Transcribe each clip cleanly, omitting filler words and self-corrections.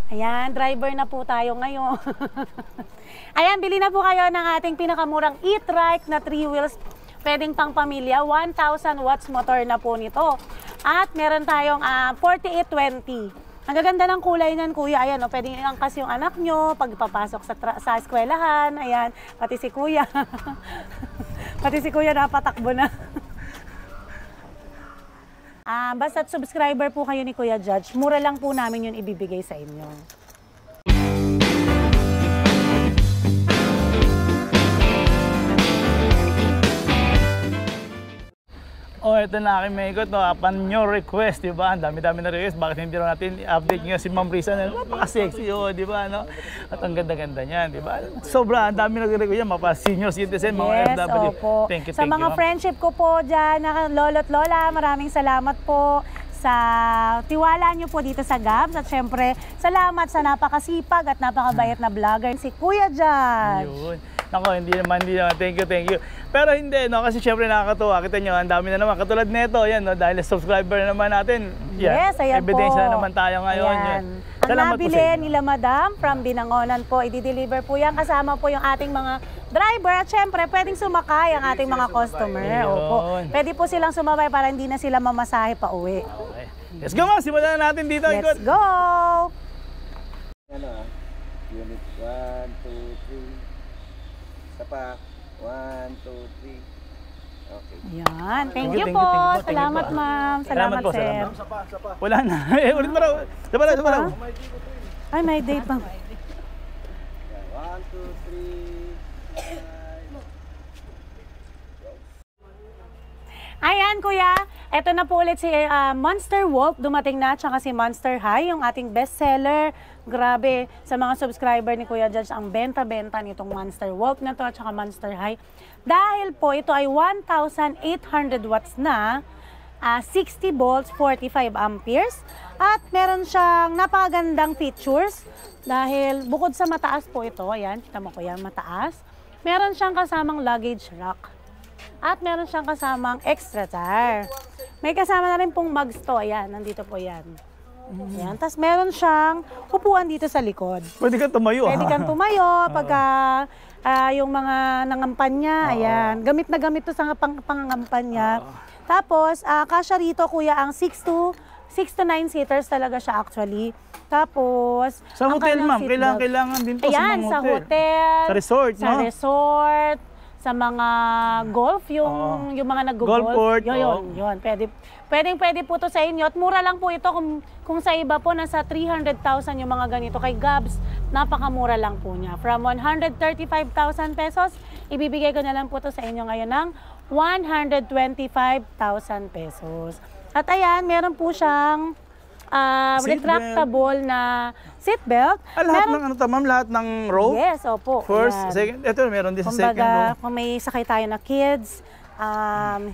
Ayan, driver na po tayo ngayon. Ayan, bili na po kayo ng ating pinakamurang e-trike na 3 wheels. Pwedeng pang pamilya, 1,000 watts motor na po nito. At meron tayong 4820. Ang gaganda ng kulay niyan, kuya. Ayan, o, pwedeng iangkas yung anak nyo pagpapasok sa eskwelahan. Ayan, pati si kuya. Pati si kuya napatakbo na. Basta't subscriber po kayo ni Kuya Judge, mura lang po namin yun ibibigay sa inyo. Oh, ito na aking may ikot, no? Upon your request, di ba? Ang dami-dami na request. Bakit hindi rin natin i-update nyo si Ma'am Risa na napaka-sexy, oh, di ba? No? At ang ganda-ganda niyan, di ba? Sobra, ang dami nag-request yan, mga senior citizen, mga FW. Opo. Thank you, sa mga friendship ko po dyan, lolo't lola, maraming salamat po sa tiwala nyo po dito sa Gabs. At syempre, salamat sa napakasipag at napakabayat na vlogger, si Kuya Jan. Ayun. Nako, hindi naman. Thank you. Pero hindi, no? Kasi syempre nakakatuwa. Kita nyo, ang dami na naman. Katulad nito, yan, no? Dahil subscriber na naman natin. Yan, yes, ayan evidence po. Na naman tayo ngayon. Yan. Ang nabili nila Madam from Binangonan po, i-deliver po yan. Kasama po yung ating mga driver. At syempre, pwedeng sumakay ang ating mga customer. Opo. Pwede po silang sumabay para hindi na sila mamasahe pa uwi. Okay. Let's go, ma'am. Simulan na natin dito. Let's go! Unit 1, 2, 3. Isa pa. 1, 2, 3. Okay. Yan. Thank you po. Salamat, ma'am. Salamat, sir. Wala na. Ulit mo raw. Sapa raw. Ay, may date pa. 1, 2, 3. Ayan, kuya. Ito na po ulit si Monster Wolf. Dumating na. Tsaka si Monster High, yung ating bestseller. Grabe, sa mga subscriber ni Kuya Judge, ang benta-benta nitong Monster Wolf na to at saka Monster High. Dahil po ito ay 1,800 watts na, 60 volts, 45 amperes. At meron siyang napakagandang features. Dahil bukod sa mataas po ito, ayan, kita mo kuya, mataas. Meron siyang kasamang luggage rack. At meron siyang kasamang extra tire. May kasama na rin pong mugs to, ayan, nandito po yan. Ayan. Tapos meron siyang upuan dito sa likod. Pwede kang tumayo. Pwede kang tumayo pagka yung mga nangampan niya. Ayan. Gamit na gamit to sa pangangampan niya. Tapos, kasya rito kuya ang 6 to 9 seaters talaga siya actually. Tapos, sa hotel ma'am, kailangan din po ayan, sa mga hotel. Sa resort, sa no? resort. Sa mga golf, yung mga nag-golf. Golf court. Yun. Pwede po to sa inyo. At mura lang po ito kung sa iba po nasa 300,000 yung mga ganito. Kay Gabs, napakamura lang po niya. From 135,000 pesos, ibibigay ko na lang po to sa inyo ngayon ng 125,000 pesos. At ayan, meron po siyang retractable na seatbelt. Lahat ng ano to, ma'am? Lahat ng row? Yes, opo. First, ayan. second. Ito, meron din sa second row. Kung may sakay tayo na kids,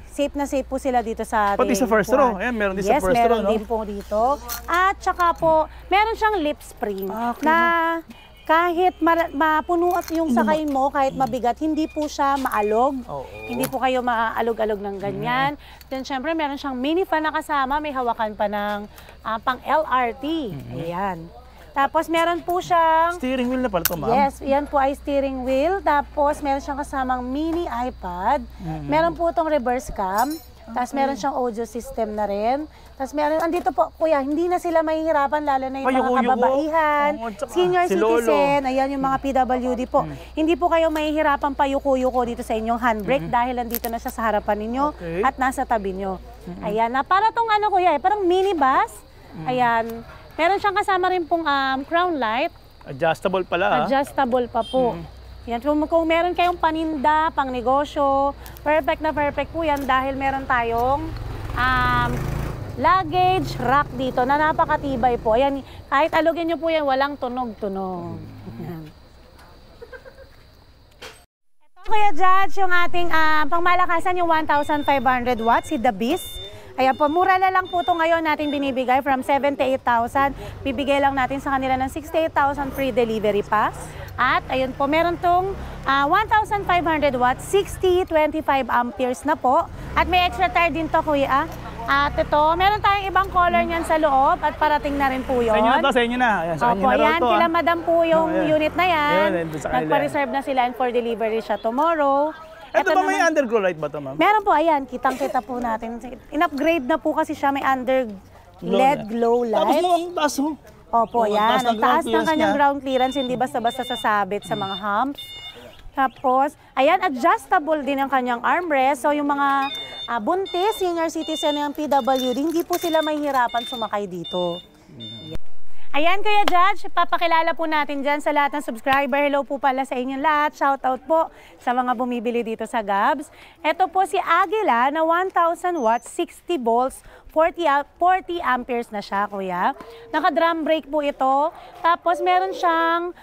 safe na safe po sila dito sa pati sa first row. Ayan, meron din sa first row, Yes, meron din po dito. At saka po, meron siyang lip spring na kahit mapuno at yung sakay mo, kahit mabigat, hindi po siya maalog. Hindi po kayo maalog-alog ng ganyan. Then syempre, meron siyang mini fan na kasama, may hawakan pa ng pang LRT. Ayan. Tapos meron po siyang steering wheel na pala ito, ma'am. Yes, yan po ay steering wheel. Tapos meron siyang kasamang mini iPad. Meron po itong reverse cam. Tapos meron siyang audio system na rin. Tapos meron, andito po, kuya, hindi na sila mahihirapan, lalo na yung mga kababaihan, senior citizen, ayan yung mga PWD po. Hindi po kayo mahihirapan pa yuko-yuko dito sa inyong handbrake dahil nandito na siya sa harapan ninyo at nasa tabi nyo. Ayan, na para tong ano kuya, parang minibus. Ayan. Meron siyang kasama rin pong crown light. Adjustable pala. Adjustable pa po. Yan, kung meron kayong paninda, pang negosyo, perfect na perfect po yan dahil meron tayong luggage rack dito na napakatibay po. Ayan, kahit alugin nyo po yan, walang tunog-tunog. Ito Kuya Judge, yung ating pangmalakasan, yung 1,500 watts, si The Beast. Ayan po, mura na lang po ito ngayon natin binibigay from 78,000. Bibigay lang natin sa kanila ng 68,000 free delivery pa. At ayun po, meron tong 1,500 watts, 60, 25 amperes na po. At may extra tire din to kuya. At ito, meron tayong ibang color niyan sa loob at parating na rin po yun. Sa inyo na to, sa inyo na. Ayan, sa inyo Opo, na raw yan, to. kila madam po yung Ayan. unit na yan. Ayun, nandun sa kanila. Nagpa-reserve na sila and for delivery siya tomorrow. Ito ba may naman- underglow light ba to, ma'am? Meron po, ayan, kitang-kita po natin. In-upgrade na po kasi siya, may under LED glow Tapos light. mo, ang taas mo. Opo, Oh, ang yan. taas ng Ang taas ground ng clearance kanyang niya. ground clearance, hindi basta-basta sasabit sa mga humps. Tapos, ayan, adjustable din ang kanyang armrest. So, yung mga buntis, senior citizen, yung PWD, hindi po sila mahihirapan sumakay dito. Ayan, Kuya Judge, papakilala po natin dyan sa lahat ng subscriber. Hello po pala sa inyong lahat. Shoutout po sa mga bumibili dito sa Gabs. Ito po si Aguila na 1,000 watts, 60 volts, 40 amperes na siya, Kuya. Naka-drum brake po ito. Tapos meron siyang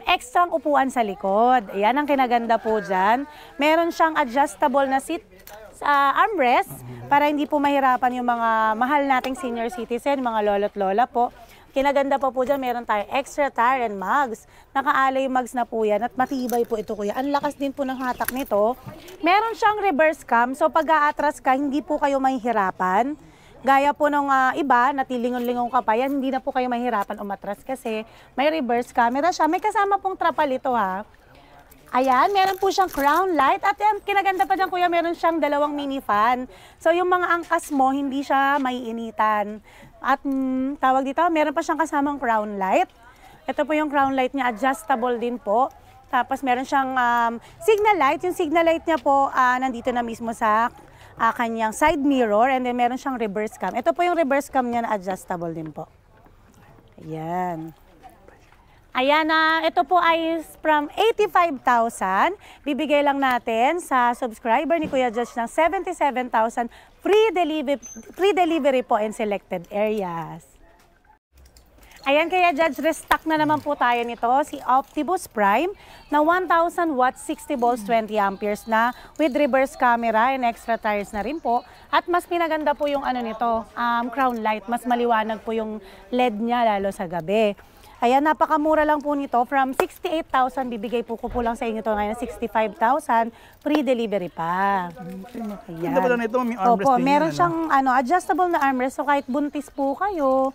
extra upuan sa likod. Ayan ang kinaganda po dyan. Meron siyang adjustable na seat armrest para hindi po mahirapan yung mga mahal nating senior citizen, mga lolo't lola po. Kinaganda pa po dyan, meron tayong extra tire and mugs. Naka-alloy mugs na po yan at matibay po ito, Kuya. Ang lakas din po ng hatak nito. Meron siyang reverse cam, so pag aatras ka, hindi po kayo mahihirapan. Gaya po nung iba, natilingon-lingon ka pa, yan, hindi na po kayo mahihirapan umatras kasi may reverse camera siya. May kasama pong trapal ito, ha. Ayan, meron po siyang crown light at yan, kinaganda pa dyan, Kuya, meron siyang 2 mini fan. So yung mga angkas mo, hindi siya maiinitan. At tawag dito, meron pa siyang kasamang crown light. Ito po yung crown light niya, adjustable din po. Tapos meron siyang signal light. Yung signal light niya po nandito na mismo sa kanyang side mirror. And then meron siyang reverse cam. Ito po yung reverse cam niya na adjustable din po. Ayan. Ayan, ito po ay from 85,000. Bibigay lang natin sa subscriber ni Kuya Judge ng 77,000 free delivery po in selected areas. Ayan, Kuya Judge, restock na naman po tayo nito, si Optibus Prime na 1,000 watts, 60 volts, 20 amperes na with reverse camera and extra tires na rin po. At mas pinaganda po yung ano nito, crown light, mas maliwanag po yung LED niya lalo sa gabi. Ayan, napakamura lang po nito. From 68,000, bibigay po ko po lang sa inyo ito ngayon, 65,000, free delivery pa. Ayan. Ganda pala nito, may armrest Opo, din meron yan, siyang adjustable na armrest. So kahit buntis po kayo,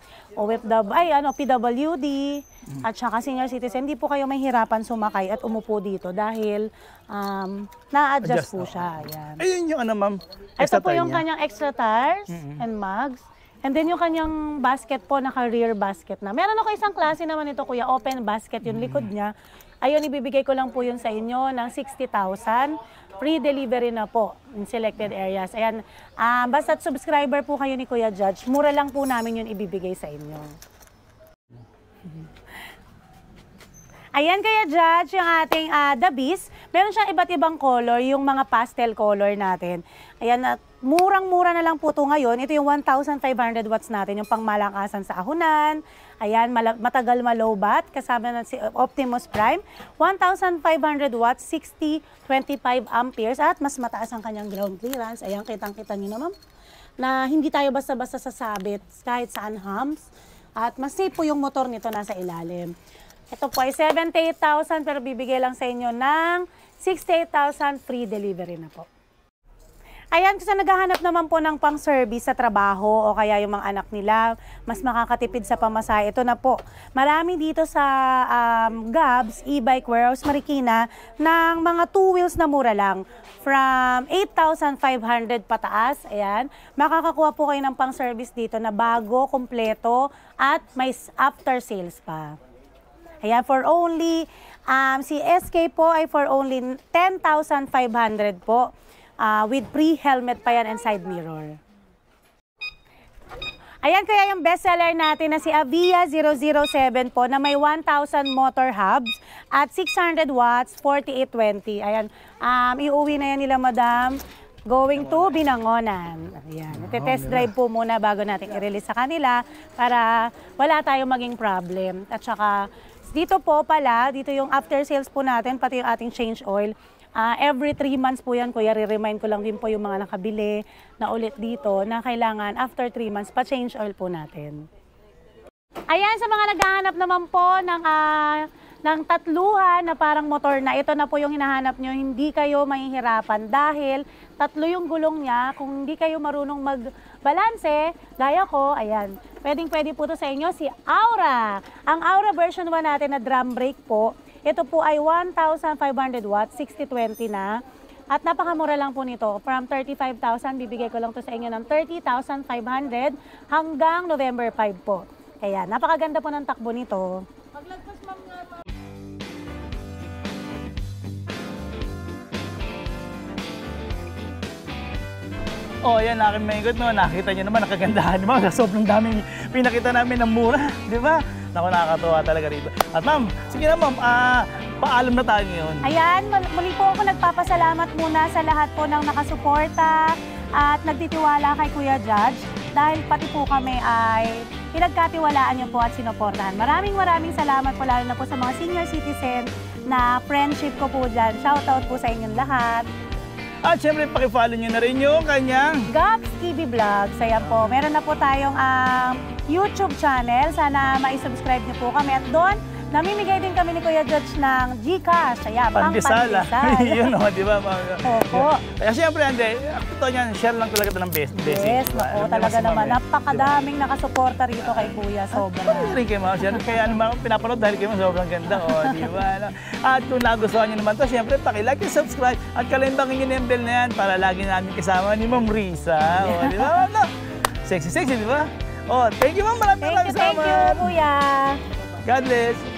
PWD, at saka senior citizen, hindi po kayo mahirapan sumakay at umupo dito dahil na-adjust po siya. Ayan. Ayun yung ano, ma'am. Ito extra po tire yung niya. kanyang extra tires and mugs. And then yung kanyang basket po, naka-rear basket na. Meron ako isang klase naman ito, Kuya, open basket yung likod niya. Ayun, ibibigay ko lang po yun sa inyo ng 60,000. Free delivery na po in selected areas. Ayan, basta't subscriber po kayo ni Kuya Judge, mura lang po namin yun ibibigay sa inyo. Ayan, Kuya Judge, yung ating The Beast. Meron siyang iba't ibang color, yung mga pastel color natin. Ayan, at murang-mura na lang po ito ngayon. Ito yung 1,500 watts natin, yung pangmalakasan sa ahunan. Ayan, matagal malobat, kasama na si Optimus Prime. 1,500 watts, 60, 25 amperes, at mas mataas ang kanyang ground clearance. Ayan, kitang-kita nyo naman na hindi tayo basta-basta sasabit kahit saan humps. At mas safe po yung motor nito nasa ilalim. Ito po ay 78,000 pero bibigay lang sa inyo ng 68,000 free delivery na po. Ayan, kung naghahanap naman po ng pang-service sa trabaho o kaya yung mga anak nila, mas makakatipid sa pamasahe. Ito na po, marami dito sa Gabs, e-bike warehouse Marikina, ng mga 2 wheels na mura lang. From 8,500 pataas, ayan, makakakuha po kayo ng pang-service dito na bago, kompleto, at may after sales pa. Ayan, for only, si SK po ay for only 10,500 po. With pre-helmet pa yan and side mirror. Ayan, kaya yung bestseller natin na si Avia 007 po na may 1,000 motor hubs at 600 watts, 4820. Ayan, iuwi na yan nila, madam. Going to Binangonan. Ayan, test drive po muna bago natin i-release sa kanila para wala tayong maging problem. At saka, dito po pala, dito yung after sales po natin, pati yung ating change oil. Every 3 months po yan, Kuya, re-remind ko lang din po yung mga nakabili na ulit dito na kailangan after 3 months pa-change oil po natin. Ayan, sa mga naghahanap naman po ng ng tatluhan na parang motor na. Ito na po yung hinahanap nyo, hindi kayo mahihirapan dahil tatlo yung gulong niya. Kung hindi kayo marunong magbalanse, gaya ko, ayan, pwedeng-pwede po to sa inyo si Aura. Ang Aura version 1 natin na drum brake po, ito po ay 1,500 watts, 60-20 na. At napakamura lang po nito. From 35,000, bibigay ko lang to sa inyo ng 30,500 hanggang November 5 po. Kaya napakaganda po ng takbo nito. Paglagpas, ma'am, nga, ma'am. Oh, yan, aking maikot, no? Nakita niyo naman, nakagandahan naman. Sa sobrang daming pinakita namin ng mura, di ba? Naku, nakakatuwa talaga rito. At ma'am, sige na ma'am, paalam na tayo ngayon. Ayan, muli po ako nagpapasalamat muna sa lahat po ng nakasuporta at nagtitiwala kay Kuya Judge dahil pati po kami ay pinagkatiwalaan niyo po at sinuportahan. Maraming salamat po lalo na po sa mga senior citizen na friendship ko po dyan. Shoutout po sa inyong lahat. At syempre, pakifollow nyo na rin yung kanyang Gabs TV Vlogs. Ayan po, meron na po tayong YouTube channel. Sana ma-subscribe niyo po kami. At doon, namimigay din kami ni Kuya Judge ng GCash. Ayan, pandesal. Yun o, di ba? Opo. Kaya syempre, hindi, totoo niyan, share lang talaga ito ng best. Yes, naku, talaga naman. Napakadaming nakasuporta rito kay Kuya. Sobra. Rin kayo mga share. Kaya naman pinapanood dahil kayo sobrang ganda. O, di ba? At kung nagustuhan nyo naman to, syempre, pakilike and subscribe. At kalimbangin nyo na yung bell na yan para lagi namin kasama ni Ma'am Risa. O, di ba? Sexy, di ba? Oh, thank you, Ma'am. Maraming Thank you, salamat. Kuya. God bless.